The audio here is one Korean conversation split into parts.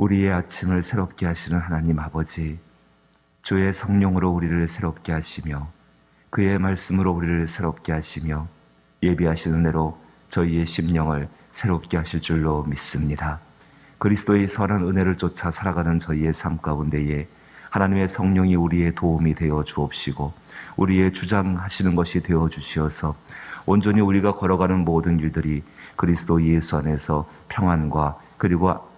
우리의 아침을 새롭게 하시는 하나님 아버지, 주의 성령으로 우리를 새롭게 하시며 그의 말씀으로 우리를 새롭게 하시며 예비하시는 대로 저희의 심령을 새롭게 하실 줄로 믿습니다. 그리스도의 선한 은혜를 쫓아 살아가는 저희의 삶 가운데에 하나님의 성령이 우리의 도움이 되어 주옵시고 우리의 주장하시는 것이 되어 주시어서 온전히 우리가 걸어가는 모든 길들이 그리스도 예수 안에서 평안과 그리고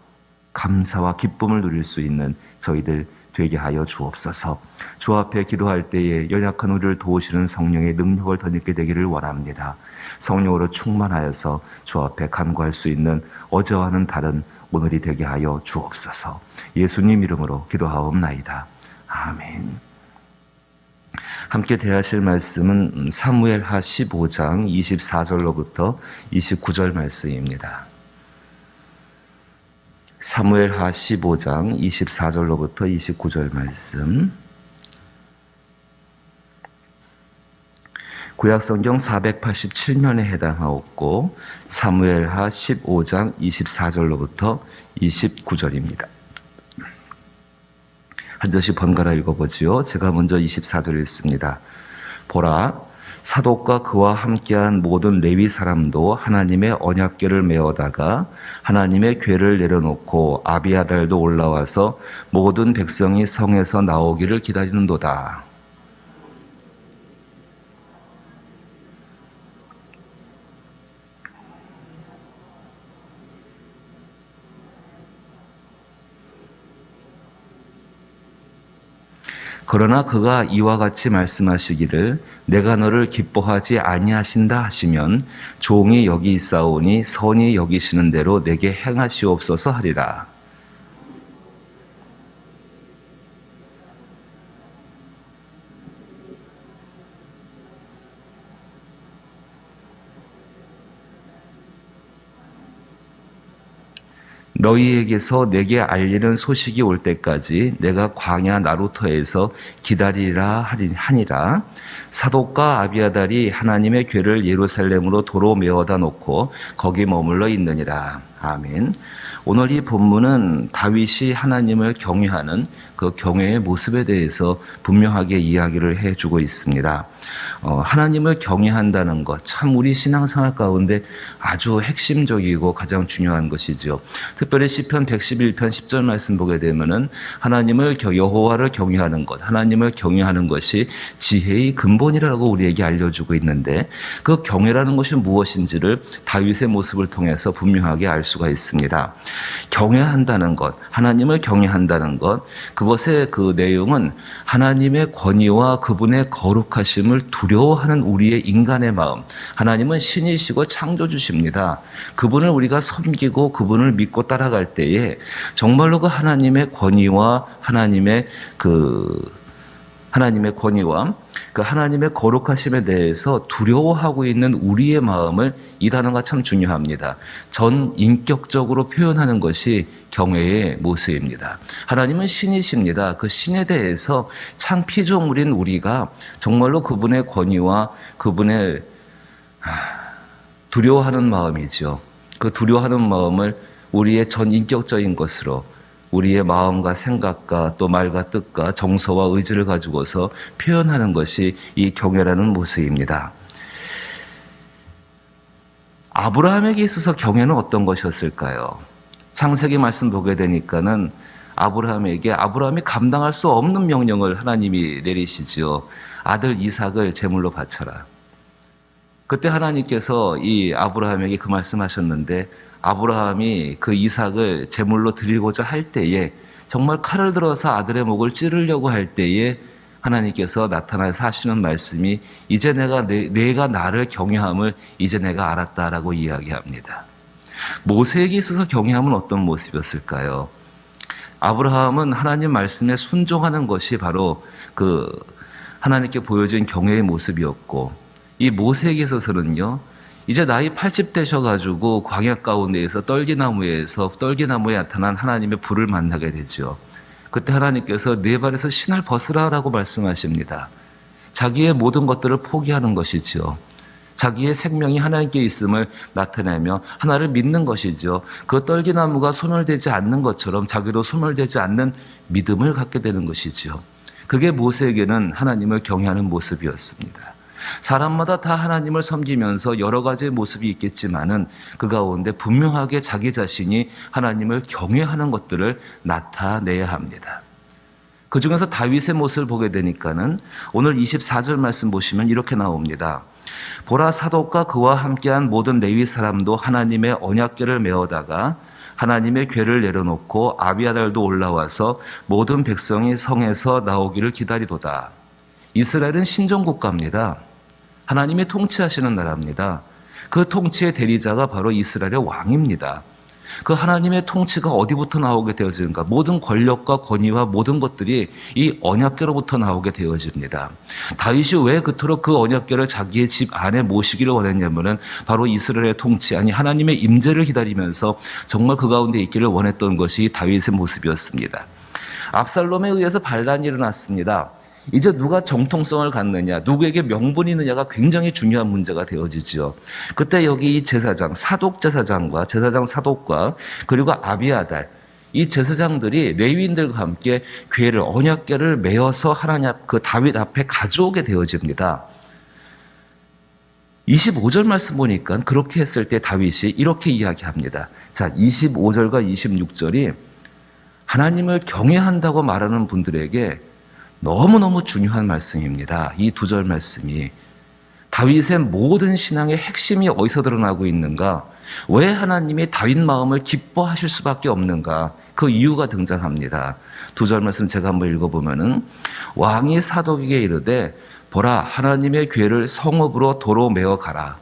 감사와 기쁨을 누릴 수 있는 저희들 되게 하여 주옵소서. 주 앞에 기도할 때에 연약한 우리를 도우시는 성령의 능력을 더 얻게 되기를 원합니다. 성령으로 충만하여서 주 앞에 간구할 수 있는 어제와는 다른 오늘이 되게 하여 주옵소서. 예수님 이름으로 기도하옵나이다. 아멘. 함께 대하실 말씀은 사무엘하 15장 24절로부터 29절 말씀입니다. 사무엘하 15장 24절로부터 29절 말씀. 구약성경 487면에 해당하옵고 사무엘하 15장 24절로부터 29절입니다. 한 절씩 번갈아 읽어보지요. 제가 먼저 24절 읽습니다. 보라, 사독과 그와 함께한 모든 레위 사람도 하나님의 언약궤를 메어다가 하나님의 궤를 내려놓고 아비아달도 올라와서 모든 백성이 성에서 나오기를 기다리는도다. 그러나 그가 이와 같이 말씀하시기를 내가 너를 기뻐하지 아니하신다 하시면 종이 여기 있사오니 선히 여기시는 대로 내게 행하시옵소서 하리라. 너희에게서 내게 알리는 소식이 올 때까지 내가 광야 나루터에서 기다리라 하니라. 사독과 아비아달이 하나님의 궤를 예루살렘으로 도로 메어다 놓고 거기 머물러 있느니라. 아멘. 오늘 이 본문은 다윗이 하나님을 경외하는 그 경외의 모습에 대해서 분명하게 이야기를 해주고 있습니다. 하나님을 경외한다는 것, 참 우리 신앙생활 가운데 아주 핵심적이고 가장 중요한 것이죠. 특별히 시편 111편 10절 말씀 보게 되면은 하나님을 여호와를 경외하는 것, 하나님을 경외하는 것이 지혜의 근본이라고 우리에게 알려주고 있는데 그 경외라는 것이 무엇인지를 다윗의 모습을 통해서 분명하게 알 수가 있습니다. 경외한다는 것, 하나님을 경외한다는 것, 그것의 그 내용은 하나님의 권위와 그분의 거룩하심을 두려워하는 우리의 인간의 마음. 하나님은 신이시고 창조주십니다. 그분을 우리가 섬기고 그분을 믿고 따라갈 때에 정말로 그 하나님의 권위와 하나님의 권위와 그 하나님의 거룩하심에 대해서 두려워하고 있는 우리의 마음을 이 단어가 참 중요합니다. 전 인격적으로 표현하는 것이 경외의 모습입니다. 하나님은 신이십니다. 그 신에 대해서 참 피조물인 우리가 정말로 그분의 권위와 그분의 두려워하는 마음이죠. 그 두려워하는 마음을 우리의 전 인격적인 것으로 우리의 마음과 생각과 또 말과 뜻과 정서와 의지를 가지고서 표현하는 것이 이 경외라는 모습입니다. 아브라함에게 있어서 경외는 어떤 것이었을까요? 창세기 말씀 보게 되니까는 아브라함이 감당할 수 없는 명령을 하나님이 내리시지요. 아들 이삭을 제물로 바쳐라. 그때 하나님께서 이 아브라함에게 그 말씀하셨는데 아브라함이 그 이삭을 제물로 드리고자 할 때에 정말 칼을 들어서 아들의 목을 찌르려고 할 때에 하나님께서 나타나서 하시는 말씀이 이제 내가 나를 경외함을 이제 내가 알았다라고 이야기합니다. 모세에게 있어서 경외함은 어떤 모습이었을까요? 아브라함은 하나님 말씀에 순종하는 것이 바로 그 하나님께 보여준 경외의 모습이었고 이 모세에게 있어서는요. 이제 나이 80 되셔가지고 광야 가운데에서 떨기나무에 나타난 하나님의 불을 만나게 되죠. 그때 하나님께서 네 발에서 신을 벗으라라고 말씀하십니다. 자기의 모든 것들을 포기하는 것이죠. 자기의 생명이 하나님께 있음을 나타내며 하나를 믿는 것이죠. 그 떨기나무가 소멸되지 않는 것처럼 자기도 소멸되지 않는 믿음을 갖게 되는 것이지요. 그게 모세에게는 하나님을 경외하는 모습이었습니다. 사람마다 다 하나님을 섬기면서 여러 가지의 모습이 있겠지만은 그 가운데 분명하게 자기 자신이 하나님을 경외하는 것들을 나타내야 합니다. 그 중에서 다윗의 모습을 보게 되니까는 오늘 24절 말씀 보시면 이렇게 나옵니다. 보라, 사독과 그와 함께한 모든 레위 사람도 하나님의 언약궤를 메어다가 하나님의 궤를 내려놓고 아비아달도 올라와서 모든 백성이 성에서 나오기를 기다리도다. 이스라엘은 신정국가입니다. 하나님이 통치하시는 나라입니다. 그 통치의 대리자가 바로 이스라엘의 왕입니다. 그 하나님의 통치가 어디부터 나오게 되어지는가? 모든 권력과 권위와 모든 것들이 이 언약궤로부터 나오게 되어집니다. 다윗이 왜 그토록 그 언약궤를 자기의 집 안에 모시기를 원했냐면은 바로 이스라엘의 통치, 아니 하나님의 임재를 기다리면서 정말 그 가운데 있기를 원했던 것이 다윗의 모습이었습니다. 압살롬에 의해서 반란이 일어났습니다. 이제 누가 정통성을 갖느냐, 누구에게 명분이 있느냐가 굉장히 중요한 문제가 되어지죠. 그때 여기 이 제사장, 사독 제사장과 제사장 사독과 그리고 아비아달, 이 제사장들이 레위인들과 함께 궤를, 언약궤를 메어서 하나님 그 다윗 앞에 가져오게 되어집니다. 25절 말씀 보니까 그렇게 했을 때 다윗이 이렇게 이야기합니다. 자, 25절과 26절이 하나님을 경외한다고 말하는 분들에게 너무너무 중요한 말씀입니다. 이 두 절 말씀이. 다윗의 모든 신앙의 핵심이 어디서 드러나고 있는가? 왜 하나님이 다윗 마음을 기뻐하실 수밖에 없는가? 그 이유가 등장합니다. 두 절 말씀 제가 한번 읽어보면은, 왕이 사독에게 이르되 보라, 하나님의 궤를 성읍으로 도로 메어 가라.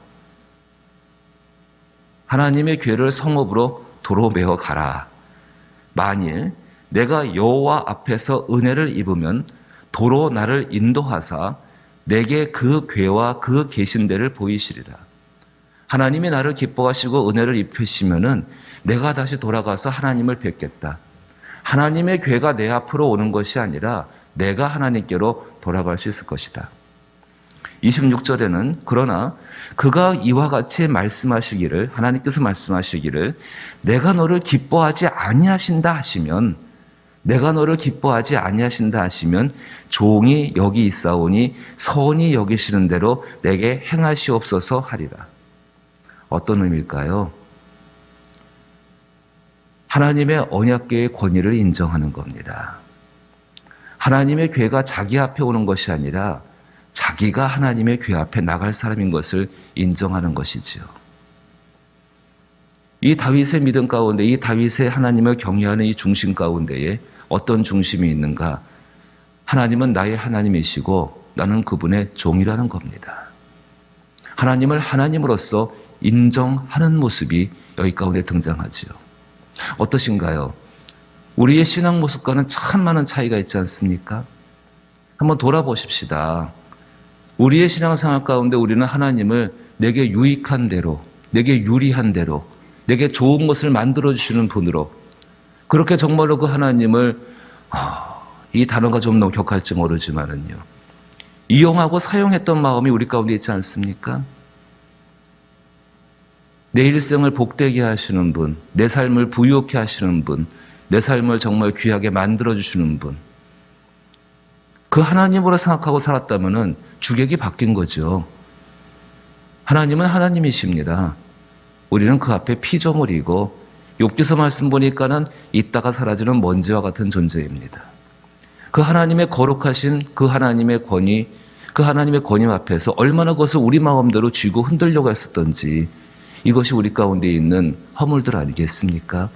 하나님의 궤를 성읍으로 도로 메어 가라. 만일 내가 여호와 앞에서 은혜를 입으면 도로 나를 인도하사 내게 그 궤와 그 계신 데를 보이시리라. 하나님이 나를 기뻐하시고 은혜를 입히시면은 내가 다시 돌아가서 하나님을 뵙겠다. 하나님의 궤가 내 앞으로 오는 것이 아니라 내가 하나님께로 돌아갈 수 있을 것이다. 26절에는 그러나 그가 이와 같이 말씀하시기를, 하나님께서 말씀하시기를 내가 너를 기뻐하지 아니하신다 하시면, 내가 너를 기뻐하지 아니하신다 하시면 종이 여기 있사오니 선히 여기시는 대로 내게 행하시옵소서 하리라. 어떤 의미일까요? 하나님의 언약궤의 권위를 인정하는 겁니다. 하나님의 궤가 자기 앞에 오는 것이 아니라 자기가 하나님의 궤 앞에 나갈 사람인 것을 인정하는 것이지요. 이 다윗의 믿음 가운데, 이 다윗의 하나님을 경외하는 이 중심 가운데에 어떤 중심이 있는가? 하나님은 나의 하나님이시고 나는 그분의 종이라는 겁니다. 하나님을 하나님으로서 인정하는 모습이 여기 가운데 등장하지요. 어떠신가요? 우리의 신앙 모습과는 참 많은 차이가 있지 않습니까? 한번 돌아보십시다. 우리의 신앙생활 가운데 우리는 하나님을 내게 유익한 대로, 내게 유리한 대로, 내게 좋은 것을 만들어주시는 분으로, 그렇게 정말로 그 하나님을, 이 단어가 좀 너무 격할지 모르지만은요, 이용하고 사용했던 마음이 우리 가운데 있지 않습니까? 내 일생을 복되게 하시는 분, 내 삶을 부유하게 하시는 분, 내 삶을 정말 귀하게 만들어주시는 분, 그 하나님으로 생각하고 살았다면은 주객이 바뀐 거죠. 하나님은 하나님이십니다. 우리는 그 앞에 피조물이고, 욥기서 말씀 보니까는 있다가 사라지는 먼지와 같은 존재입니다. 그 하나님의 거룩하신 그 하나님의 권위, 그 하나님의 권위 앞에서 얼마나 그것을 우리 마음대로 쥐고 흔들려고 했었던지, 이것이 우리 가운데 있는 허물들 아니겠습니까?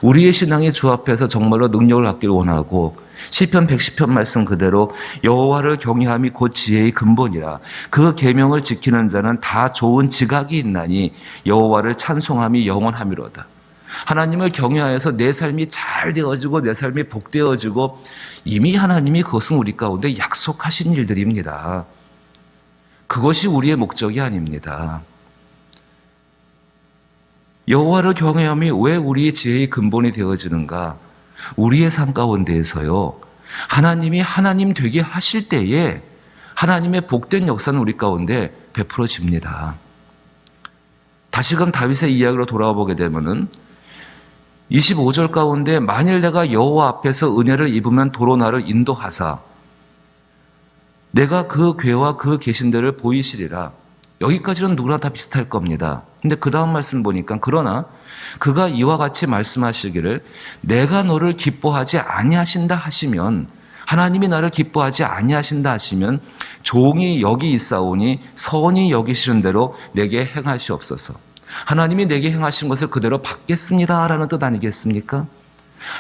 우리의 신앙의 주 앞에서 정말로 능력을 갖기를 원하고, 시편 110편 말씀 그대로 여호와를 경외함이 곧 지혜의 근본이라. 그 계명을 지키는 자는 다 좋은 지각이 있나니 여호와를 찬송함이 영원함이로다. 하나님을 경외하여서 내 삶이 잘 되어지고 내 삶이 복되어지고, 이미 하나님이 그것은 우리 가운데 약속하신 일들입니다. 그것이 우리의 목적이 아닙니다. 여호와를 경외함이 왜 우리의 지혜의 근본이 되어지는가? 우리의 삶 가운데에서요, 하나님이 하나님 되게 하실 때에 하나님의 복된 역사는 우리 가운데 베풀어집니다. 다시금 다윗의 이야기로 돌아와 보게 되면은 25절 가운데 만일 내가 여호와 앞에서 은혜를 입으면 도로 나를 인도하사 내가 그 궤와 그 계신들을 보이시리라. 여기까지는 누구나 다 비슷할 겁니다. 근데 그 다음 말씀 보니까 그러나 그가 이와 같이 말씀하시기를 내가 너를 기뻐하지 아니하신다 하시면 하나님이 나를 기뻐하지 아니하신다 하시면 종이 여기 있사오니 선히 여기시는 대로 내게 행하시옵소서. 하나님이 내게 행하신 것을 그대로 받겠습니다라는 뜻 아니겠습니까?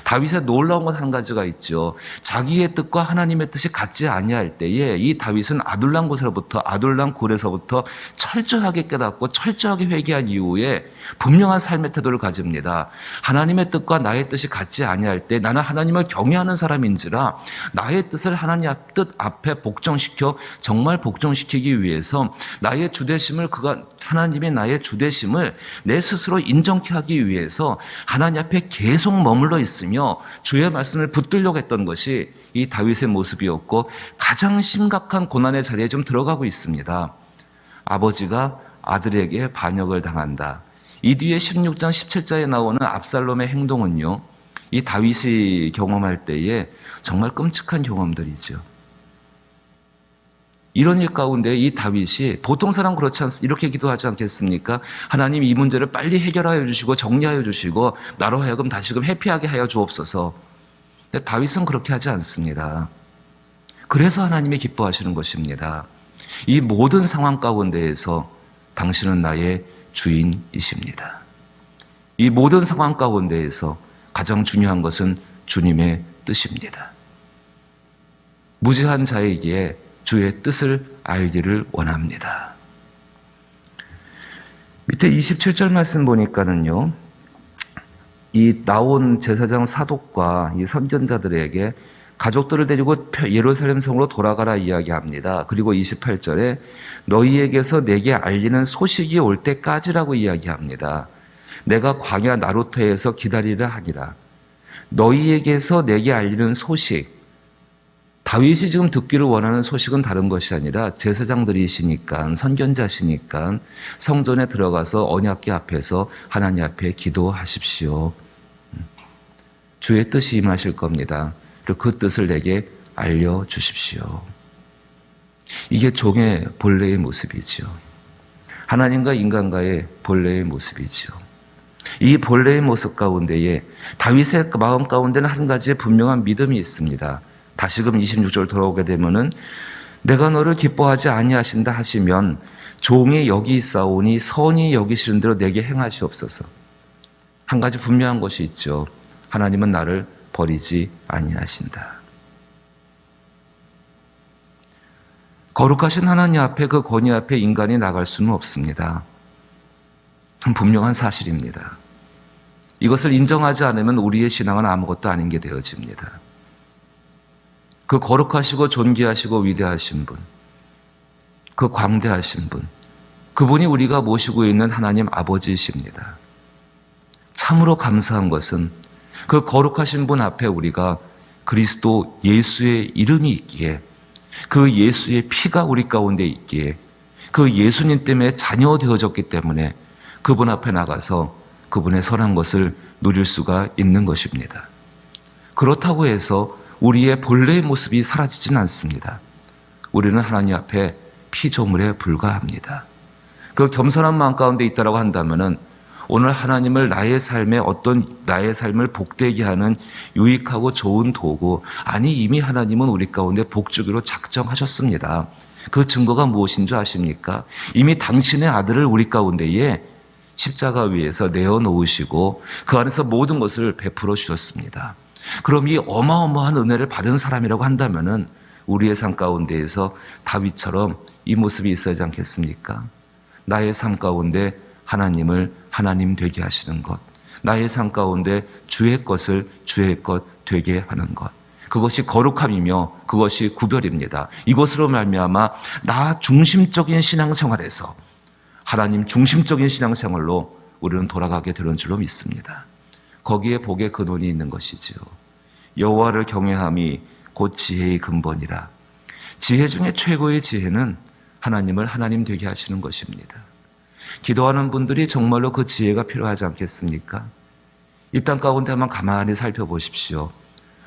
다윗의 놀라운 것 한 가지가 있죠. 자기의 뜻과 하나님의 뜻이 같지 아니할 때에 이 다윗은 아둘람 굴에서부터 철저하게 깨닫고 철저하게 회개한 이후에 분명한 삶의 태도를 가집니다. 하나님의 뜻과 나의 뜻이 같지 아니할 때 나는 하나님을 경외하는 사람인지라 나의 뜻을 하나님 뜻 앞에 복종시켜 정말 복종시키기 위해서 나의 주되심을 하나님의 나의 주되심을 내 스스로 인정케 하기 위해서 하나님 앞에 계속 머물러 있으며 주의 말씀을 붙들려고 했던 것이 이 다윗의 모습이었고 가장 심각한 고난의 자리에 좀 들어가고 있습니다. 아버지가 아들에게 반역을 당한다. 이 뒤에 16장 17절에 나오는 압살롬의 행동은요, 이 다윗이 경험할 때에 정말 끔찍한 경험들이죠. 이런 일 가운데 이 다윗이 보통 사람 그렇지 않습니까? 이렇게 기도하지 않겠습니까? 하나님 이 문제를 빨리 해결하여 주시고 정리하여 주시고 나로 하여금 다시금 해피하게 하여 주옵소서. 근데 다윗은 그렇게 하지 않습니다. 그래서 하나님이 기뻐하시는 것입니다. 이 모든 상황 가운데에서 당신은 나의 주인이십니다. 이 모든 상황 가운데에서 가장 중요한 것은 주님의 뜻입니다. 무지한 자에게 주의 뜻을 알기를 원합니다. 밑에 27절 말씀 보니까는요, 이 나온 제사장 사독과 이 선견자들에게 가족들을 데리고 예루살렘 성으로 돌아가라 이야기합니다. 그리고 28절에 너희에게서 내게 알리는 소식이 올 때까지라고 이야기합니다. 내가 광야 나루터에서 기다리라 하니라. 너희에게서 내게 알리는 소식, 다윗이 지금 듣기를 원하는 소식은 다른 것이 아니라 제사장들이시니까 선견자시니까 성전에 들어가서 언약궤 앞에서 하나님 앞에 기도하십시오. 주의 뜻이 임하실 겁니다. 그리고 그 뜻을 내게 알려주십시오. 이게 종의 본래의 모습이죠. 하나님과 인간과의 본래의 모습이죠. 이 본래의 모습 가운데에 다윗의 마음 가운데는 한 가지의 분명한 믿음이 있습니다. 다시금 26절 돌아오게 되면은 내가 너를 기뻐하지 아니하신다 하시면 종이 여기 있사오니 선히 여기시는 대로 내게 행하시옵소서. 한 가지 분명한 것이 있죠. 하나님은 나를 버리지 아니하신다. 거룩하신 하나님 앞에 그 권위 앞에 인간이 나갈 수는 없습니다. 분명한 사실입니다. 이것을 인정하지 않으면 우리의 신앙은 아무것도 아닌 게 되어집니다. 그 거룩하시고 존귀하시고 위대하신 분, 그 광대하신 분, 그분이 우리가 모시고 있는 하나님 아버지이십니다. 참으로 감사한 것은 그 거룩하신 분 앞에 우리가 그리스도 예수의 이름이 있기에, 그 예수의 피가 우리 가운데 있기에, 그 예수님 때문에 자녀 되어졌기 때문에 그분 앞에 나가서 그분의 선한 것을 누릴 수가 있는 것입니다. 그렇다고 해서 우리의 본래의 모습이 사라지진 않습니다. 우리는 하나님 앞에 피조물에 불과합니다. 그 겸손한 마음 가운데 있다라고 한다면은 오늘 하나님을 나의 삶을 복되게 하는 유익하고 좋은 도구, 아니 이미 하나님은 우리 가운데 복주기로 작정하셨습니다. 그 증거가 무엇인 줄 아십니까? 이미 당신의 아들을 우리 가운데에 십자가 위에서 내어놓으시고 그 안에서 모든 것을 베풀어 주셨습니다. 그럼 이 어마어마한 은혜를 받은 사람이라고 한다면은 우리의 삶 가운데에서 다윗처럼 이 모습이 있어야지 않겠습니까? 나의 삶 가운데 하나님을 하나님 되게 하시는 것, 나의 삶 가운데 주의 것을 주의 것 되게 하는 것, 그것이 거룩함이며 그것이 구별입니다. 이것으로 말미암아 나 중심적인 신앙생활에서 하나님 중심적인 신앙생활로 우리는 돌아가게 되는 줄로 믿습니다. 거기에 복의 근원이 있는 것이지요. 여호와를 경외함이 곧 지혜의 근본이라. 지혜 중에 최고의 지혜는 하나님을 하나님 되게 하시는 것입니다. 기도하는 분들이 정말로 그 지혜가 필요하지 않겠습니까? 이 땅 가운데 한번 가만히 살펴보십시오.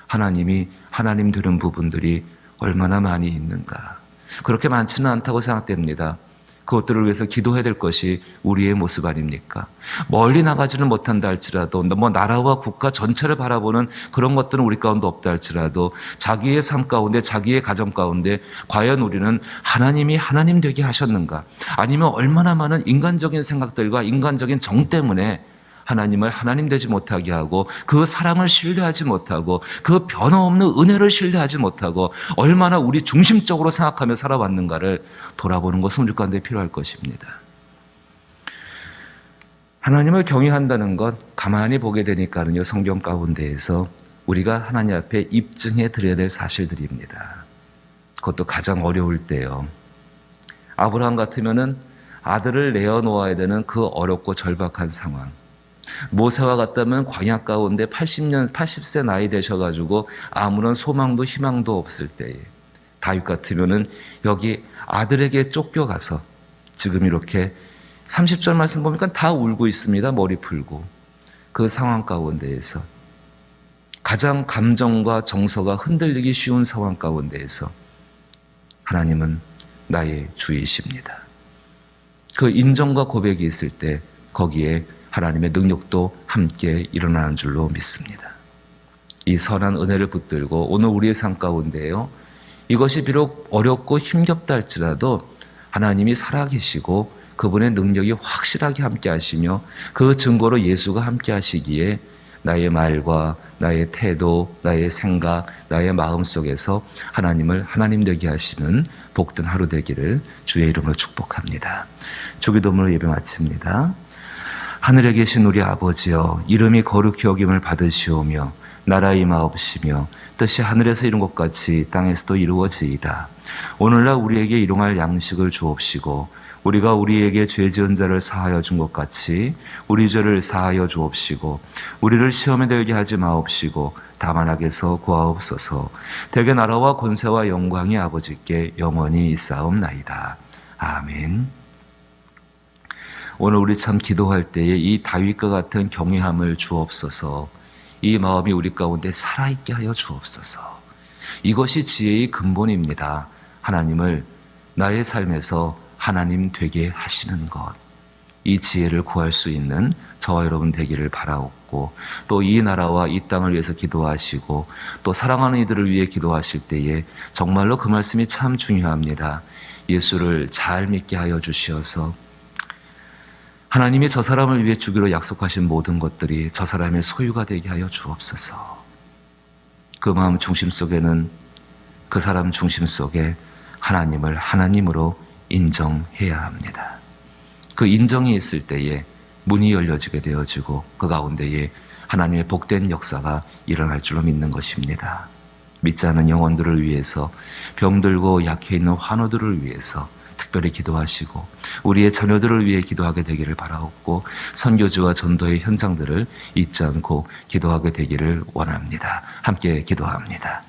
하나님이 하나님 되는 부분들이 얼마나 많이 있는가. 그렇게 많지는 않다고 생각됩니다. 그것들을 위해서 기도해야 될 것이 우리의 모습 아닙니까? 멀리 나가지는 못한다 할지라도 나라와 국가 전체를 바라보는 그런 것들은 우리 가운데 없다 할지라도 자기의 삶 가운데 자기의 가정 가운데 과연 우리는 하나님이 하나님 되게 하셨는가? 아니면 얼마나 많은 인간적인 생각들과 인간적인 정 때문에 하나님을 하나님 되지 못하게 하고 그 사랑을 신뢰하지 못하고 그 변함없는 은혜를 신뢰하지 못하고 얼마나 우리 중심적으로 생각하며 살아왔는가를 돌아보는 것은 우리 가운데 필요할 것입니다. 하나님을 경외한다는 것 가만히 보게 되니까는요, 성경 가운데에서 우리가 하나님 앞에 입증해 드려야 될 사실들입니다. 그것도 가장 어려울 때요. 아브라함 같으면은 아들을 내어놓아야 되는 그 어렵고 절박한 상황. 모세와 같다면 광야 가운데 80세 나이 되셔가지고 아무런 소망도 희망도 없을 때에, 다윗 같으면은 여기 아들에게 쫓겨가서 지금 이렇게 30절 말씀 보니까 다 울고 있습니다. 머리 풀고. 그 상황 가운데에서 가장 감정과 정서가 흔들리기 쉬운 상황 가운데에서 하나님은 나의 주이십니다. 그 인정과 고백이 있을 때 거기에 하나님의 능력도 함께 일어나는 줄로 믿습니다. 이 선한 은혜를 붙들고 오늘 우리의 삶 가운데요, 이것이 비록 어렵고 힘겹다 할지라도 하나님이 살아계시고 그분의 능력이 확실하게 함께 하시며 그 증거로 예수가 함께 하시기에 나의 말과 나의 태도, 나의 생각, 나의 마음 속에서 하나님을 하나님 되게 하시는 복된 하루 되기를 주의 이름으로 축복합니다. 주기도문으로 예배 마칩니다. 하늘에 계신 우리 아버지여, 이름이 거룩히 여김을 받으시오며 나라의 임하옵시며 뜻이 하늘에서 이룬 것 같이 땅에서도 이루어지이다. 오늘날 우리에게 일용할 양식을 주옵시고 우리가 우리에게 죄 지은 자를 사하여 준 것 같이 우리 죄를 사하여 주옵시고 우리를 시험에 들게 하지 마옵시고 다만 악에서 구하옵소서. 대개 나라와 권세와 영광이 아버지께 영원히 있사옵나이다. 아멘. 오늘 우리 참 기도할 때에 이 다윗과 같은 경외함을 주옵소서. 이 마음이 우리 가운데 살아있게 하여 주옵소서. 이것이 지혜의 근본입니다. 하나님을 나의 삶에서 하나님 되게 하시는 것. 이 지혜를 구할 수 있는 저와 여러분 되기를 바라옵고, 또 이 나라와 이 땅을 위해서 기도하시고 또 사랑하는 이들을 위해 기도하실 때에 정말로 그 말씀이 참 중요합니다. 예수를 잘 믿게 하여 주시어서 하나님이 저 사람을 위해 주기로 약속하신 모든 것들이 저 사람의 소유가 되게 하여 주옵소서. 그 마음 중심 속에는, 그 사람 중심 속에 하나님을 하나님으로 인정해야 합니다. 그 인정이 있을 때에 문이 열려지게 되어지고 그 가운데에 하나님의 복된 역사가 일어날 줄로 믿는 것입니다. 믿지 않은 영혼들을 위해서, 병들고 약해 있는 환우들을 위해서 특별히 기도하시고 우리의 자녀들을 위해 기도하게 되기를 바라옵고, 선교지와 전도의 현장들을 잊지 않고 기도하게 되기를 원합니다. 함께 기도합니다.